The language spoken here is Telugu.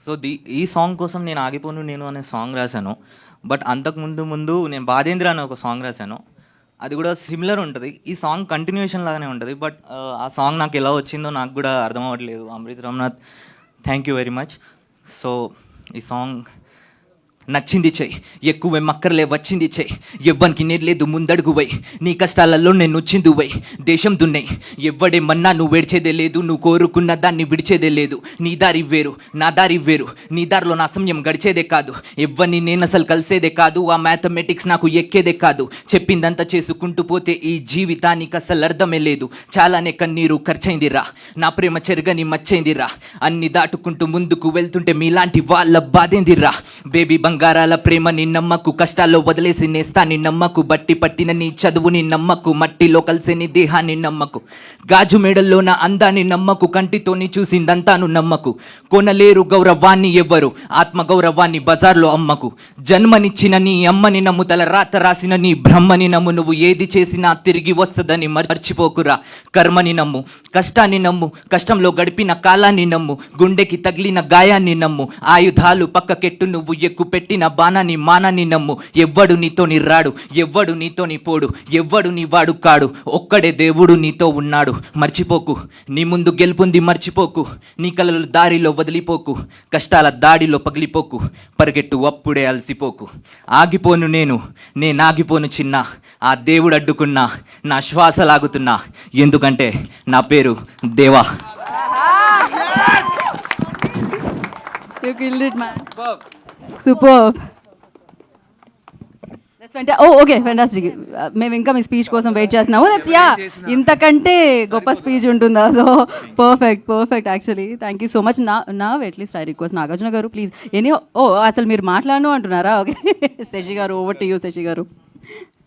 సో ఈ సాంగ్ కోసం నేను ఆగిపోను నేను అనే సాంగ్ రాశాను. బట్ అంతకు ముందు నేను బాధేంద్ర అనే ఒక సాంగ్ రాశాను. అది కూడా సిమిలర్ ఉంటుంది. ఈ సాంగ్ కంటిన్యూషన్ లాగానే ఉంటుంది. బట్ ఆ సాంగ్ నాకు ఎలా వచ్చిందో నాకు కూడా అర్థం అవ్వట్లేదు. Amrit Ramnath, thank you very much. So ఈ సాంగ్ నచ్చింది చెయ్యి, ఎక్కువే మక్కర్లే వచ్చింది చెయ్యి, ఎవ్వనికి నేర్లేదు ముందడుగు వై, నీ కష్టాలలో నేను వచ్చింది వై, దేశం దున్నై ఎవ్వడేమన్నా నువ్వు వేడ్చేదే లేదు, నువ్వు కోరుకున్న దాన్ని విడిచేదే లేదు, నీ దారి వేరు నా దారి వేరు, నీ దారిలో నా సమయం గడిచేదే కాదు, ఎవ్వని నేను అసలు కలిసేదే కాదు, ఆ మ్యాథమెటిక్స్ నాకు ఎక్కేదే కాదు, చెప్పిందంతా చేసుకుంటూ పోతే ఈ జీవితానికి అసలు అర్థమే లేదు, చాలానే కన్నీరు ఖర్చయిందిరా, నా ప్రేమ చెరగని మచ్చైందిరా, అన్ని దాటుకుంటూ ముందుకు వెళ్తుంటే మీలాంటి వాళ్ళ బాధేందిరా, బేబీ బంగారాల ప్రేమ నీ నమ్మకు, కష్టాల్లో వదిలేసి నేస్తా నీ నమ్మకు, బట్టి పట్టిన నీ చదువుని నమ్మకు, మట్టిలో కలిసే నీ దేహాన్ని నమ్మకు, గాజు మేడల్లో నా అందాన్ని నమ్మకు, కంటితోని చూసిందంతాను నమ్మకు, కొనలేరు గౌరవాన్ని ఎవ్వరు, ఆత్మ గౌరవాన్ని బజార్లో అమ్మకు, జన్మనిచ్చిన నీ అమ్మని నమ్ము, తల రాత రాసిన నీ బ్రహ్మని నమ్ము, నువ్వు ఏది చేసినా తిరిగి వస్తుందని మర్చిపోకురా, కర్మని నమ్ము, కష్టాన్ని నమ్ము, కష్టంలో గడిపిన కాలాన్ని నమ్ము, గుండెకి తగిలిన గాయాన్ని నమ్ము, ఆయుధాలు పక్కకెట్టు, నువ్వు ఎక్కుపెట్టిన బాణాన్ని మానాన్ని నమ్ము, ఎవ్వడు నీతోని రాడు, ఎవ్వడు నీతోని పోడు, ఎవ్వడు నీ వాడు కాడు, ఒక్కడే దేవుడు నీతో ఉన్నాడు, మర్చిపోకు నీ ముందు గెలుపుంది మర్చిపోకు, నీ కలల దారిలో వదిలిపోకు, కష్టాల దాడిలో పగిలిపోకు, పరిగెట్టు అప్పుడే అలసిపోకు, ఆగిపోను నేను ఆగిపోను చిన్న, ఆ దేవుడు అడ్డుకున్నా నా శ్వాస లాగుతున్నా, ఎందుకంటే నా పేరు దేవా. You killed it, man. Superb. That's fantastic. Oh, okay, fantastic. మేము ఇంకా మీ స్పీచ్ కోసం వెయిట్ చేస్తున్నాము. దట్స్ యా, ఇంతకంటే గొప్ప స్పీచ్ ఉంటుందా? So perfect actually. Thank you so much. నా అట్లీస్ట్ ఐ రిక్వెస్ట్ నాగార్జున గారు ప్లీజ్ అసలు మీరు మాట్లాడను అంటున్నారా? ఓకే శశి గారు, ఓవర్ టు యూ శశి గారు.